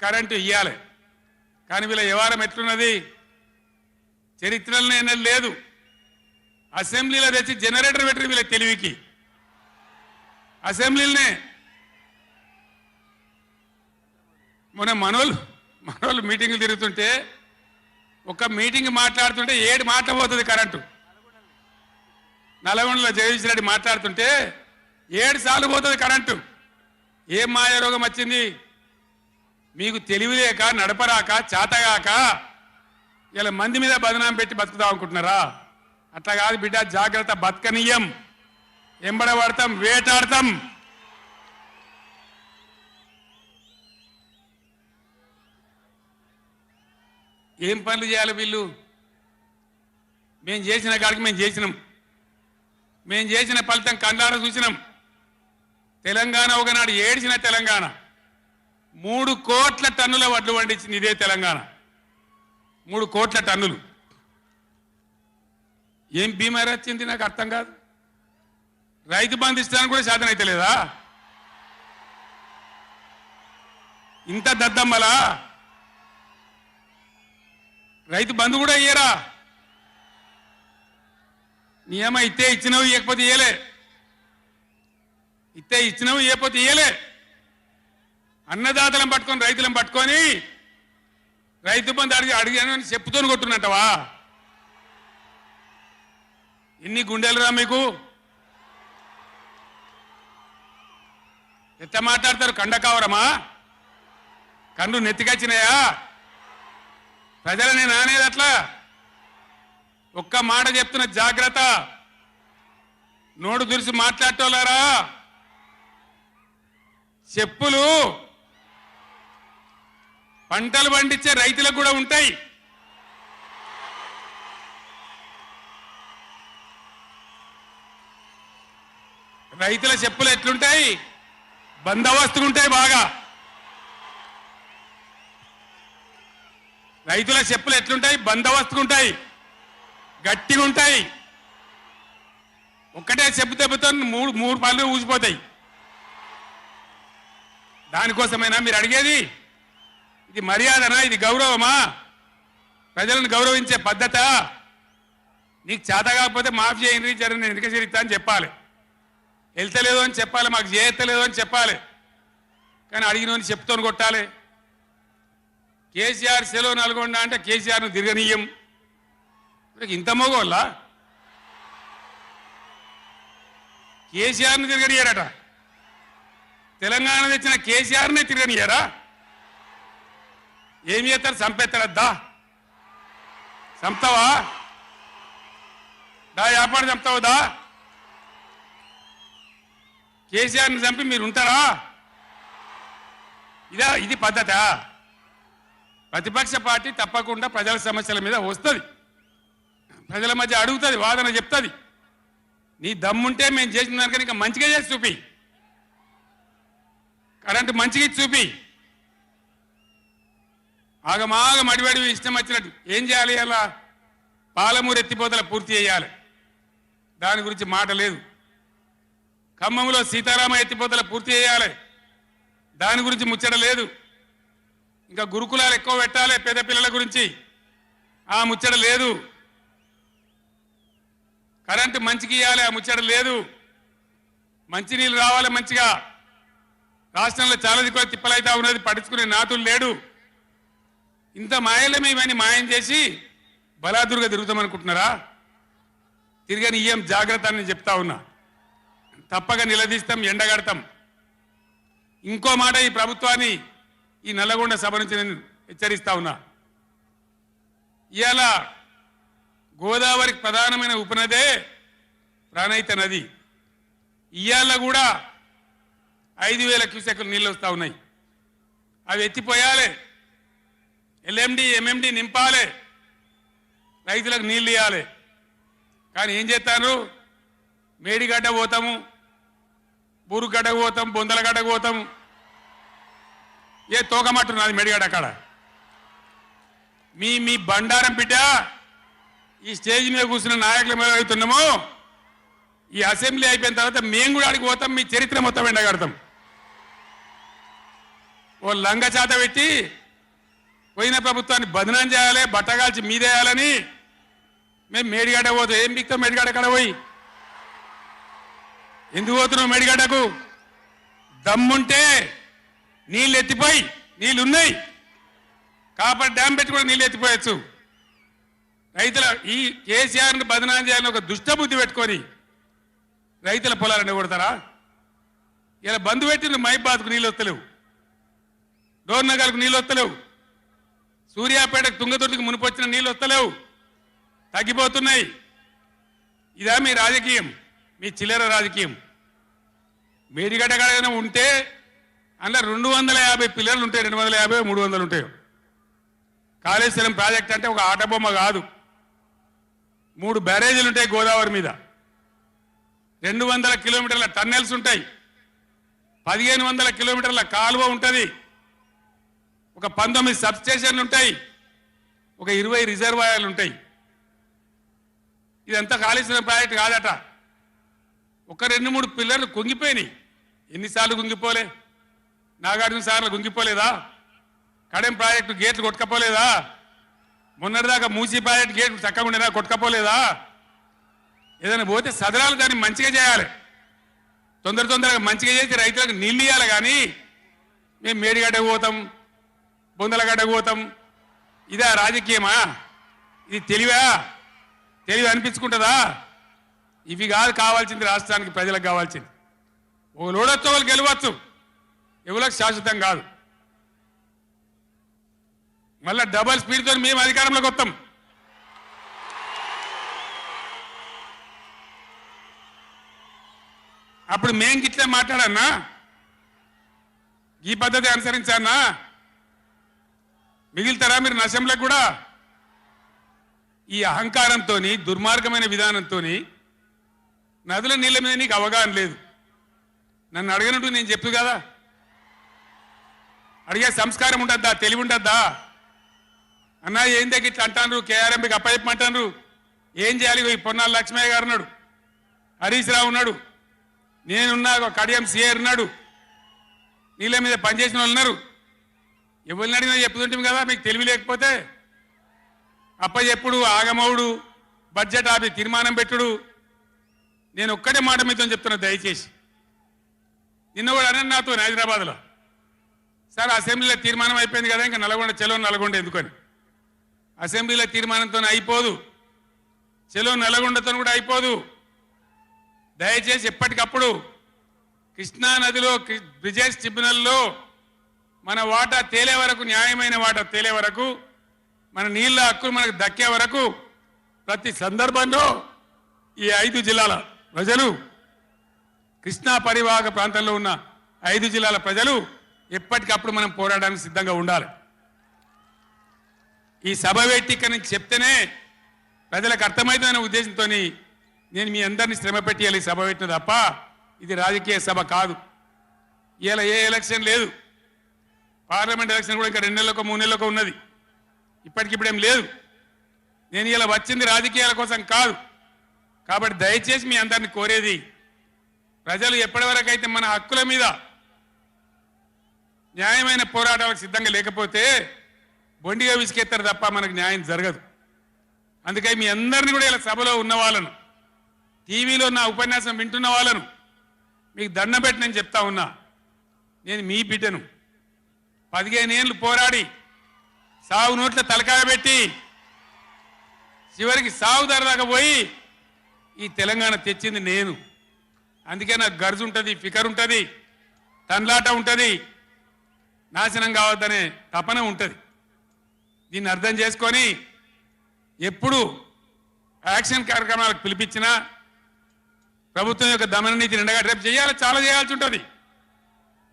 కరెంటు ఇవ్వాలి. కానీ వీళ్ళ వ్యవహారం ఎట్లున్నది? చరిత్రలో ఎన్నడూ లేదు. అసెంబ్లీలో తెచ్చి జనరేటర్ పెట్టి వీళ్ళ తెలివికి అసెంబ్లీలోనే మొన్న మనోళ్ళు మీటింగ్లు తిరుగుతుంటే ఒక మీటింగ్ మాట్లాడుతుంటే 7 మాటలు పోతుంది కరెంటు. నల్గొండలో జగదీష్ రెడ్డి మాట్లాడుతుంటే 7 సార్లు పోతుంది కరెంటు. ఏం మాయ రోగం వచ్చింది? మీకు తెలివి లేక, నడపరాక, చాతగాక ఇలా మంది మీద బదనాం పెట్టి బతుకుతాం అనుకుంటున్నారా? అట్లా కాదు బిడ్డ, జాగ్రత్త. బతకనీయం, ఎంబడబడతాం, వేటాడతాం. ఏం పనులు చేయాలి వీళ్ళు? మేము చేసిన కాడికి మేము చేసినాం. మేము చేసిన ఫలితం కండార చూసినాం. తెలంగాణ ఒకనాడు ఏడ్చిన తెలంగాణ 3 కోట్ల టన్నుల వడ్లు పండించింది ఇదే తెలంగాణ. 3 కోట్ల టన్నులు. ఏం బీమారి వచ్చింది నాకు అర్థం కాదు. రైతు బంధు ఇస్తానికి కూడా సాధన అయితే లేదా? ఇంత దద్దమ్మలా? రైతు బంధు కూడా ఇయ్యరా? నియమ ఇస్తే ఇచ్చినవి, ఇవ్వకపోతే ఇయ్యలే. ఇస్తే ఇచ్చినవి, ఇవ్వకపోతే ఇయ్యలే. అన్నదాతలను పట్టుకొని, రైతులను పట్టుకొని రైతు బంధు అడిగాను చెప్పుతోని కొట్టున్నట్టవా? ఎన్ని గుండెలురా మీకు? ఎట్లా మాట్లాడతారు? కండకావరమా? కన్ను నెత్తికొచ్చినాయా? ప్రజలని నానేది అట్లా. ఒక్క మాట చెప్తున్న, జాగ్రత్త. నోడు దురిసి మాట్లాడటోలారా, చెప్పులు పంటలు పండించే రైతులకు కూడా ఉంటాయి. రైతుల చెప్పులు ఎట్లుంటాయి? బందోబస్తుగా ఉంటాయి బాగా. రైతుల చెప్పులు ఎట్లుంటాయి? బందోబస్తుగా ఉంటాయి, గట్టిగా ఉంటాయి. ఒక్కటే చెప్పు దెబ్బతో మూడు పళ్ళు ఊసిపోతాయి. దానికోసమైనా మీరు అడిగేది? ఇది మర్యాదనా? ఇది గౌరవమా? ప్రజలను గౌరవించే పద్ధత? నీకు చేత కాకపోతే మాఫీ చేయండి, జరగని వెనుక చరిత్ర అని చెప్పాలి. వెళ్తలేదు అని చెప్పాలి, మాకు చేయలేదు అని చెప్పాలి. కానీ అడిగినోని చెప్తోని కొట్టాలి. కేసీఆర్ సెలవు నల్గొండ అంటే కేసీఆర్ను తిరగనీయం. ఇంత మోగోళ్ళ కేసీఆర్ను తిరగనియారట. తెలంగాణ తెచ్చిన కేసీఆర్నే తిరగనియారా? ఏమి చేస్తారు? చంపేస్తారద్దా? చంపుతావా? దా వ్యాపారం చంపుతావు దా. కేసీఆర్ని చంపి మీరు ఉంటారా? ఇది పద్ధత? ప్రతిపక్ష పార్టీ తప్పకుండా ప్రజల సమస్యల మీద వస్తుంది, ప్రజల మధ్య అడుగుతుంది, వాదన చెప్తుంది. నీ దమ్ముంటే మేము చేసిన దానికన్నా ఇంకా మంచిగా చేసి చూపి, కరెంటు మంచిగా ఇచ్చి చూపి. ఆగమాగం అడివడివి ఇష్టం వచ్చినట్టు ఏం చేయాలి? అలా పాలమూరు ఎత్తిపోతల పూర్తి చేయాలి, దాని గురించి మాట లేదు. ఖమ్మంలో సీతారామ ఎత్తిపోతల పూర్తి చేయాలి, దాని గురించి ముచ్చట లేదు. ఇంకా గురుకులాలు ఎక్కువ పెట్టాలి పేద పిల్లల గురించి, ఆ ముచ్చట లేదు. కరెంటు మంచిగా ఇవ్వాలి, ఆ ముచ్చట లేదు. మంచినీళ్ళు రావాలి మంచిగా. రాష్ట్రంలో చాలా దిక్కువ తిప్పలైతా ఉన్నది, పట్టించుకునే నాతులు లేడు. ఇంత మాయలమే ఇవన్నీ మాయం చేసి బలాదురుగా తిరుగుతామనుకుంటున్నారా? తిరగని ఏం జాగ్రత్త అని చెప్తా ఉన్నా. తప్పక నిలదీస్తాం, ఎండగడతాం. ఇంకో మాట, ఈ ప్రభుత్వాన్ని ఈ నల్లగొండ సభ నుంచి నేను హెచ్చరిస్తా ఉన్నా. ఇవాళ గోదావరికి ప్రధానమైన ఉపనదే ప్రాణహిత నది. ఇవాళ కూడా 5,000 క్యూసెక్లు నీళ్ళు వస్తూ ఉన్నాయి. అవి ఎత్తిపోయాలి, ఎల్ఎండి ఎంఎండి నింపాలి, రైతులకు నీళ్ళు ఇవ్వాలి. కానీ ఏం చేస్తాను? మేడిగడ్డ పోతాము, బూరుగడ్డకు పోతాం, బొందలగడ్డకు పోతాం. ఏ తోకమట్టున్నది మేడిగడ్డ అక్కడ. మీ బండారం బిడ్డ ఈ స్టేజ్ మీద కూర్చున్న నాయకుల మీద అవుతున్నాము. ఈ అసెంబ్లీ అయిపోయిన తర్వాత మేము కూడా అడిగి పోతాం, మీ చరిత్ర మొత్తం ఎండగడతాం. ఓ లంగ చేత పెట్టి పోయిన ప్రభుత్వాన్ని బదనాం చేయాలి, బట్టగాల్చి మీదేయాలని మేము మేడిగడ్డ పోతాం. ఏం బిక్తాం మేడిగడ్డ కాడ పోయి? ఎందుకు పోతున్నావు మేడిగడ్డకు? దమ్ముంటే నీళ్ళు ఎత్తిపోయి, నీళ్ళున్నాయి, కాపర్ డ్యామ్ పెట్టి కూడా నీళ్ళు ఎత్తిపోయచ్చు. రైతుల ఈ కేసీఆర్ని బదనాం చేయాలని ఒక దుష్టబుద్ధి పెట్టుకొని రైతుల పొలాలను కొడతారా? ఇలా బంధు పెట్టిన మైబాద్కు నీళ్ళు వస్తలేవు, డోర్నగర్కు నీళ్ళు వస్తలేవు, సూర్యాపేటకు తుంగతుర్తికి మునిపొచ్చిన నీళ్ళు వస్తలేవు, తగ్గిపోతున్నాయి. ఇదా మీ రాజకీయం? మీ చిల్లర రాజకీయం. మేడిగడ్డ కాడైనా ఉంటే అందులో 250 పిల్లర్లు ఉంటాయి, 250 300 ఉంటాయి. కాళేశ్వరం ప్రాజెక్ట్ అంటే ఒక ఆట బొమ్మ కాదు. 3 బ్యారేజీలు ఉంటాయి గోదావరి మీద, 200 కిలోమీటర్ల టన్నెల్స్ ఉంటాయి, 1500 కిలోమీటర్ల కాలువ ఉంటుంది, ఒక 19 సబ్స్టేషన్లు ఉంటాయి, ఒక 20 రిజర్వాయర్లు ఉంటాయి. ఇదంతా కాళేశ్వరం ప్రాజెక్ట్ కాదట. ఒక 2-3 పిల్లర్లు కుంగిపోయినాయి. ఎన్నిసార్లు కుంగిపోలే? నాగార్జున సార్లు కుంగిపోలేదా? కడెం ప్రాజెక్టు గేట్లు కొట్టుకపోలేదా? మొన్నటిదాకా మూసీ ప్రాజెక్టు గేట్లు చక్కగా ఉండేదా? కొట్టుకపోలేదా? ఏదైనా పోతే సదరాలు దాన్ని మంచిగా చేయాలి, తొందరగా మంచిగా చేసి రైతులకు నీళ్ళు ఇవ్వాలి. కానీ మేము మేడిగడ్డకు పోతాం, బొందలగడ్డకు పోతాం. ఇదా రాజకీయమా? ఇది తెలివి అనిపించుకుంటుందా? ఇవి కాదు కావాల్సింది, రాష్ట్రానికి ప్రజలకు కావాల్సింది. ఒక లోడొచ్చు, వాళ్ళు గెలవచ్చు, ఎవరికి శాశ్వతం కాదు. మళ్ళా డబల్ స్పీడ్తో మేము అధికారంలోకి వస్తాం. అప్పుడు మేం గిట్లే మాట్లాడన్నా, ఈ పద్ధతి అనుసరించానా? మిగిలితారా మీరు నశంలకు కూడా? ఈ అహంకారంతో, దుర్మార్గమైన విధానంతో నదుల నీళ్ళ మీద నీకు అవగాహన లేదు. నన్ను అడగనట్టు నేను చెప్పు కదా, అడిగే సంస్కారం ఉంటుందా? తెలివి ఉంటుందా? అన్నా ఏం దగ్గర ఇట్లా అంటాను, కేఆర్ఎంకి అప్పచెప్పమంటాను, ఏం చేయాలి? ఈ పొన్నాల లక్ష్మయ్య గారు ఉన్నాడు, హరీష్ రావు ఉన్నాడు, నేనున్నా, కడియం సిఆర్ ఉన్నాడు, నీళ్ళ మీద పనిచేసిన వాళ్ళు ఉన్నారు. ఎవరిని అడిగినా చెప్తుంటాం కదా. మీకు తెలివి లేకపోతే అప్పచెప్పుడు, ఆగమవుడు, బడ్జెట్ ఆపి తీర్మానం పెట్టుడు. నేను ఒక్కటే మాట మీతో చెప్తున్నా, దయచేసి. నిన్న కూడా అనే నాతో హైదరాబాద్లో, సార్ అసెంబ్లీలో తీర్మానం అయిపోయింది కదా, ఇంకా నల్గొండ చెలో నల్గొండ ఎందుకని. అసెంబ్లీలో తీర్మానంతో అయిపోదు, చెలో నల్గొండతో కూడా అయిపోదు. దయచేసి ఎప్పటికప్పుడు కృష్ణా నదిలో బ్రిజేష్ ట్రిబ్యునల్లో మన వాటా తేలే వరకు, న్యాయమైన వాటా తేలే వరకు మన నీళ్ళ హక్కులు మనకు దక్కే వరకు ప్రతి సందర్భంలో ఈ 5 జిల్లాల ప్రజలు, కృష్ణా పరివాహక ప్రాంతంలో ఉన్న 5 జిల్లాల ప్రజలు ఎప్పటికప్పుడు మనం పోరాడడానికి సిద్ధంగా ఉండాలి. ఈ సభ వేదికని చెప్తేనే ప్రజలకు అర్థమవుతుందనే ఉద్దేశంతో నేను మీ అందరినీ శ్రమ పెట్టి ఈ సభ పెట్టిన తప్ప ఇది రాజకీయ సభ కాదు. ఇలా ఏ ఎలక్షన్ లేదు. పార్లమెంట్ ఎలక్షన్ కూడా ఇంకా 2 నెలలకు 3 నెలలకు ఉన్నది. ఇప్పటికిప్పుడేం లేదు. నేను ఇలా వచ్చింది రాజకీయాల కోసం కాదు. కాబట్టి దయచేసి మీ అందరిని కోరేది, ప్రజలు ఎప్పటివరకు అయితే మన హక్కుల మీద న్యాయమైన పోరాటాలకు సిద్ధంగా లేకపోతే బొండిగా విసికెత్తారు తప్ప మనకు న్యాయం జరగదు. అందుకని మీ అందరినీ కూడా ఇలా సభలో ఉన్న వాళ్ళను, టీవీలో నా ఉపన్యాసం వింటున్న వాళ్ళను మీకు దండం పెట్టి నేను చెప్తా ఉన్నా, నేను మీ బిడ్డను. 15 ఏళ్ళు పోరాడి సాగు నోట్ల తలకాయ పెట్టి చివరికి సాగు దాకా పోయి ఈ తెలంగాణ తెచ్చింది నేను. అందుకే నాకు గర్జు ఉంటుంది, ఫికర్ ఉంటుంది, తన్లాట ఉంటుంది, నాశనం కావద్దనే తపన ఉంటుంది. దీన్ని అర్థం చేసుకొని ఎప్పుడు యాక్షన్ కార్యక్రమాలకు పిలిపించినా ప్రభుత్వం యొక్క దమన నీతి నిండగా రేపు చేయాలి, చాలా చేయాల్సి ఉంటుంది.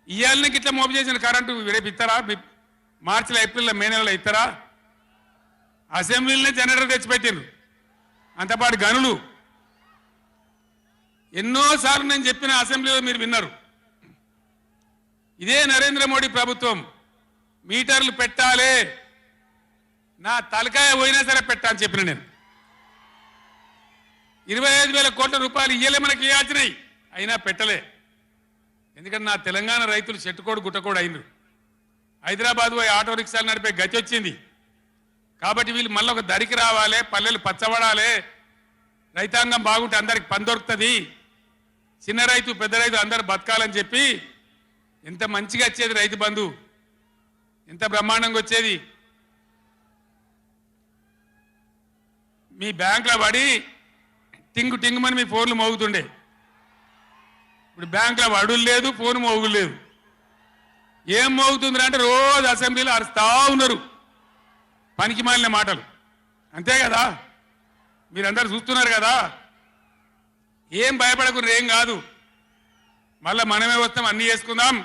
ఇవాళకి ఇట్లా మోపు చేసిన కరెంటు రేపు ఇస్తారా? మార్చిలో, ఏప్రిల్లో, మే నెలలో ఇస్తారా? అసెంబ్లీలోనే జనరేటర్ తెచ్చిపెట్టిండ్రు, అంతపాటు గనులు. ఎన్నోసార్లు నేను చెప్పిన అసెంబ్లీలో మీరు విన్నారు. ఇదే నరేంద్ర మోడీ ప్రభుత్వం మీటర్లు పెట్టాలి, నా తలకాయ పోయినా సరే పెట్టా అని చెప్పిన నేను. 25,000 కోట్ల రూపాయలు ఇయ్యలే మనకి ఇవ్వాల్సినాయి, అయినా పెట్టలే. ఎందుకంటే నా తెలంగాణ రైతులు చెట్టుకోడు గుట్టకోడు అయినరు. హైదరాబాద్ పోయి ఆటో రిక్షాలు నడిపే గతి వచ్చింది. కాబట్టి వీళ్ళు మళ్ళీ ఒక దరికి రావాలి, పల్లెలు పచ్చబడాలి, రైతాంగం బాగుంటే అందరికి పని దొరుకుతుంది, చిన్న రైతు పెద్ద రైతు అందరు బతకాలని చెప్పి ఎంత మంచిగా వచ్చేది రైతు బంధు, ఎంత బ్రహ్మాండంగా వచ్చేది. మీ బ్యాంకులో పడి టింగు టింగుమని మీ ఫోన్లు మోగుతుండే. ఇప్పుడు బ్యాంకులో వడులు లేదు, ఫోన్ మోగులు లేదు. ఏం మోగుతుందిరా అంటే రోజు అసెంబ్లీలో అరుస్తా ఉన్నారు పనికి మాలిన మాటలు. అంతే కదా, మీరందరూ చూస్తున్నారు కదా. ఏం భయపడకుండా ఏం కాదు, మళ్ళా మనమే వస్తాం, అన్నీ చేసుకుందాం,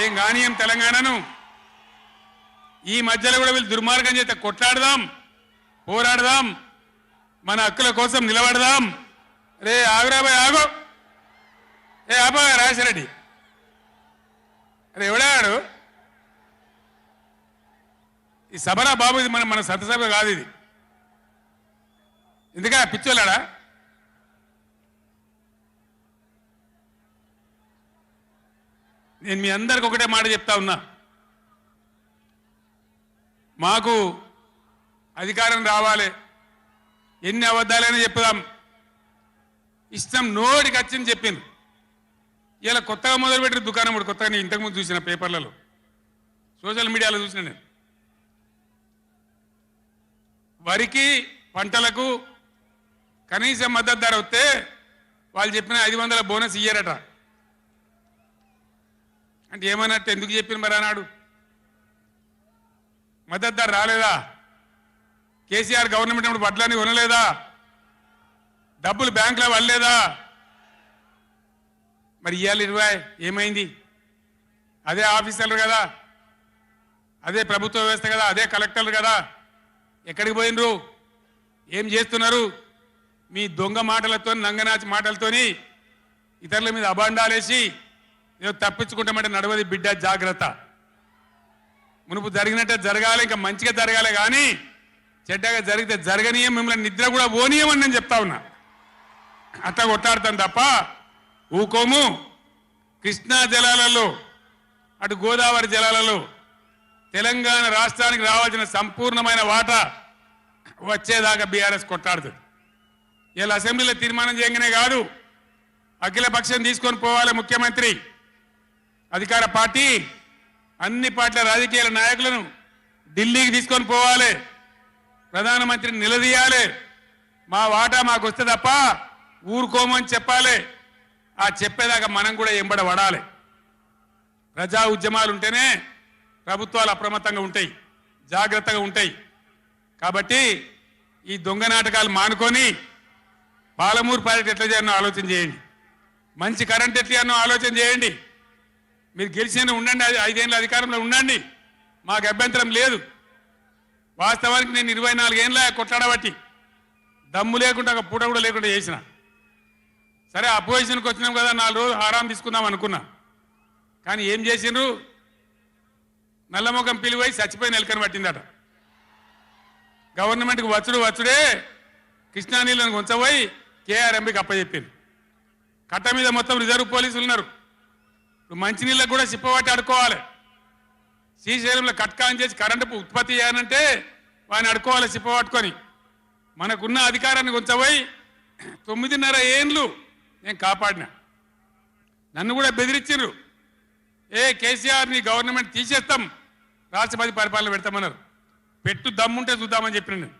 ఏం కానీయం తెలంగాణను. ఈ మధ్యలో కూడా వీళ్ళు దుర్మార్గం చేస్తే కొట్లాడదాం, పోరాడదాం, మన హక్కుల కోసం నిలబడదాం. రే ఆగురాబాయ్ ఆగో, ఏ ఆపా రాజశరెడ్డి, అరే ఎవడాడు ఈ సభరా బాబు? ఇది మన సభ కాదు ఇది. ఎందుక పిచ్చోలాడా? నేను మీ అందరికి ఒకటే మాట చెప్తా ఉన్నా, మాకు అధికారం రావాలి, ఎన్ని అబద్ధాలైనా చెప్పుదాం, ఇష్టం నోటికి వచ్చింది చెప్పింది. ఇలా కొత్తగా మొదలుపెట్టిన దుకాణం కూడా కొత్తగా నేను ఇంతకుముందు చూసిన పేపర్లలో, సోషల్ మీడియాలో చూసిన నేను. వరికి పంటలకు కనీస మద్దతు ధర వస్తే వాళ్ళు చెప్పిన 500 బోనస్ ఇయ్యారట. అంటే ఏమన్నట్టు, ఎందుకు చెప్పిన మరి అన్నాడు? మద్దతు ధర రాలేదా? కేసీఆర్ గవర్నమెంట్ అప్పుడు వడ్లని కొనలేదా? డబ్బులు బ్యాంకులో వల్లేదా? మరి ఇవాళ 20 ఏమైంది? అదే ఆఫీసర్లు కదా, అదే ప్రభుత్వ వ్యవస్థ కదా, అదే కలెక్టర్లు కదా, ఎక్కడికి పోయినరు? ఏం చేస్తున్నారు? మీ దొంగ మాటలతో, నంగనాచి మాటలతోని ఇతరుల మీద అబాండాలేసి ఏదో తప్పించుకుంటామంటే నడవది బిడ్డ, జాగ్రత్త. మునుపు జరిగినట్టే జరగాలి, ఇంకా మంచిగా జరగాలి, కానీ చెడ్డగా జరిగితే జరగనీయం, మిమ్మల్ని నిద్ర కూడా పోనీయమని నేను చెప్తా ఉన్నా. అట్లా కొట్లాడతాను తప్ప ఊకోము. కృష్ణా జలాలలో, అటు గోదావరి జలాలలో తెలంగాణ రాష్ట్రానికి రావాల్సిన సంపూర్ణమైన వాటా వచ్చేదాకా బీఆర్ఎస్ కొట్లాడుతుంది. ఇలా అసెంబ్లీలో తీర్మానం చేయగానే కాదు, అఖిల పక్షం తీసుకొని పోవాలి ముఖ్యమంత్రి, అధికార పార్టీ, అన్ని పార్టీల రాజకీయ నాయకులను ఢిల్లీకి తీసుకొని పోవాలి, ప్రధానమంత్రిని నిలదీయాలి. మా వాటా మాకు వస్తే తప్ప ఊరుకోమని చెప్పాలి. ఆ చెప్పేదాకా మనం కూడా ఎంబడ పడాలి. ప్రజా ఉద్యమాలు ఉంటేనే ప్రభుత్వాలు అప్రమత్తంగా ఉంటాయి. జాగ్రత్తగా ఉంటాయి. కాబట్టి ఈ దొంగ నాటకాలు మానుకొని పాలమూరు ప్రాజెక్ట్ ఎట్లా చేయాలో ఆలోచన చేయండి. మంచి కరెంట్ ఎట్లా చేయాలో ఆలోచన చేయండి. మీరు గెలిచిన ఉండండి, 5 ఏళ్ళ అధికారంలో ఉండండి, మాకు అభ్యంతరం లేదు. వాస్తవానికి నేను 24 ఏళ్ళ కొట్లాడబట్టి దమ్ము లేకుండా ఒక పూట కూడా లేకుండా చేసిన. సరే అపోజిషన్కి వచ్చినాం కదా, 4 రోజులు ఆరాం తీసుకుందాం అనుకున్నా. కానీ ఏం చేసిండ్రు? నల్లముఖం పిలివై చచ్చిపోయిన ఎలుకని పట్టిందట. గవర్నమెంట్కి వచ్చుడే కృష్ణా నీళ్ళని ఉంచబోయి కేఆర్ఎంబీకి అప్పచెప్పారు. కట్ట మీద మొత్తం రిజర్వ్ పోలీసులు ఉన్నారు. ఇప్పుడు మంచినీళ్ళకు కూడా సిప్పబట్టి అడుకోవాలి. శ్రీశైలంలో కట్కాన్ చేసి కరెంటు ఉత్పత్తి చేయాలంటే వాడిని అడుకోవాలి సిప్పబట్టుకొని. మనకున్న అధికారాన్ని ఉంచబోయి 9.5 ఏండ్లు నేను కాపాడిన. నన్ను కూడా బెదిరించారు. కేసీఆర్ ని గవర్నమెంట్ తీసేస్తాం, రాష్ట్రపతి పరిపాలన పెడతామన్నారు. పెట్టు దమ్ముంటే చూద్దామని చెప్పిన నేను.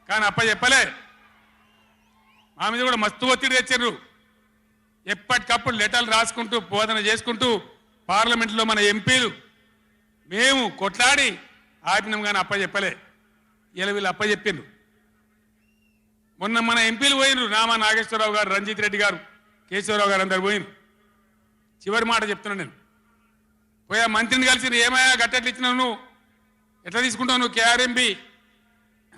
కానీ చెప్పలే. మా మీద కూడా మస్తు ఒత్తిడి తెచ్చారు. ఎప్పటికప్పుడు లెటర్లు రాసుకుంటూ బోధన చేసుకుంటూ పార్లమెంట్లో మన ఎంపీలు మేము కొట్లాడి ఆపినాం. కానీ చెప్పలే. ఇలా వీళ్ళు చెప్పిండ్రు. మొన్న మన ఎంపీలు పోయినరు. రామా నాగేశ్వరరావు గారు, రంజిత్ రెడ్డి గారు, కేశవరావు గారు అందరు పోయినరు. చివరి మాట చెప్తున్నాను నేను. పోయా మంత్రిని కలిసి ఏమయ్యా గట్టెట్లు ఇచ్చినావు, నువ్వు ఎట్లా తీసుకుంటావు, నువ్వు కేఆర్ఎంబి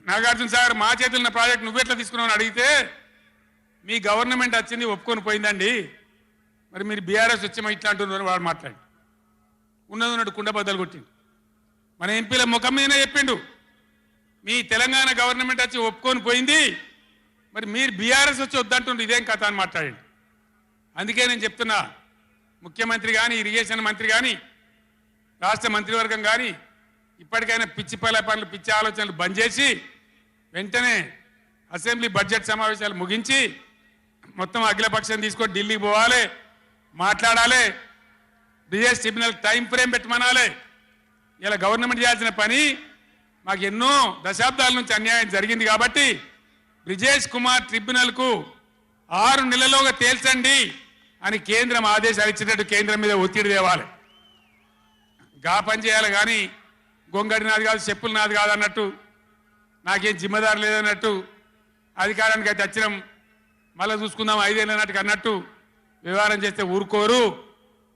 నాగార్జున సాగర్ మా చేతులున్న ప్రాజెక్ట్ నువ్వెట్లా తీసుకున్నావు అని అడిగితే మీ గవర్నమెంట్ వచ్చింది ఒప్పుకొని పోయిందండి, మరి మీరు బీఆర్ఎస్ వచ్చేమో ఇట్లా అంటున్నారు వాడు మాట్లాడి ఉన్నది ఉన్నట్టు కుండ బద్దలు కొట్టిండు. మన ఎంపీల ముఖం మీదనే చెప్పిండు, మీ తెలంగాణ గవర్నమెంట్ వచ్చి ఒప్పుకొని పోయింది, మరి మీరు బీఆర్ఎస్ వచ్చి వద్దంటుండ్రు, ఇదేం కథ అని మాట్లాడండి. అందుకే నేను చెప్తున్నా, ముఖ్యమంత్రి కానీ, ఇరిగేషన్ మంత్రి కానీ, రాష్ట్ర మంత్రివర్గం కానీ ఇప్పటికైనా పిచ్చి పనులు, పిచ్చి ఆలోచనలు బంద్ చేసి వెంటనే అసెంబ్లీ బడ్జెట్ సమావేశాలు ముగించి మొత్తం అఖిలపక్షం తీసుకొని ఢిల్లీకి పోవాలి, మాట్లాడాలి, బిఎస్ ట్రిబ్యునల్ టైం ఫ్రేమ్ పెట్టమనాలి. ఇలా గవర్నమెంట్ చేయాల్సిన పని మాకు ఎన్నో దశాబ్దాల నుంచి అన్యాయం జరిగింది కాబట్టి బ్రిజేష్ కుమార్ ట్రిబ్యునల్కు 6 నెలల్లోగా తేల్చండి అని కేంద్రం ఆదేశాలు ఇచ్చినట్టు కేంద్రం మీద ఒత్తిడి తేవాలి. గా పని చేయాలి. కానీ గొంగడి నాది కాదు, చెప్పులు నాది కాదు అన్నట్టు, నాకేం జిమ్మదారు లేదన్నట్టు, అధికారానికి అయితే వచ్చినాం మళ్ళీ చూసుకుందాం 5 ఏళ్ళ నాటికి అన్నట్టు వ్యవహారం చేస్తే ఊరుకోరు,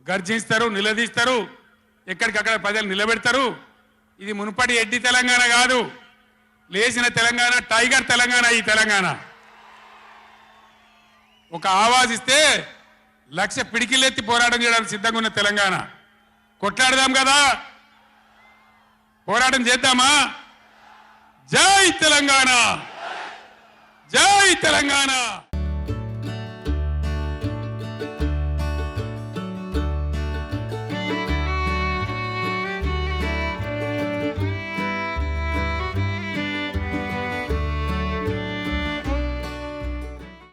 గర్జిస్తారు, నిలదీస్తారు, ఎక్కడికక్కడ ప్రజలు నిలబెడతారు. ఇది మునుపటి ఎడ్డి తెలంగాణ కాదు, లేచిన తెలంగాణ, టైగర్ తెలంగాణ. ఈ తెలంగాణ ఒక ఆవాజ్ ఇస్తే 1,00,000 పిడికిలెత్తి పోరాటం చేయడానికి సిద్ధంగా ఉన్న తెలంగాణ. కొట్లాడదాం కదా, పోరాటం చేద్దామా? జై తెలంగాణ, జై తెలంగాణ.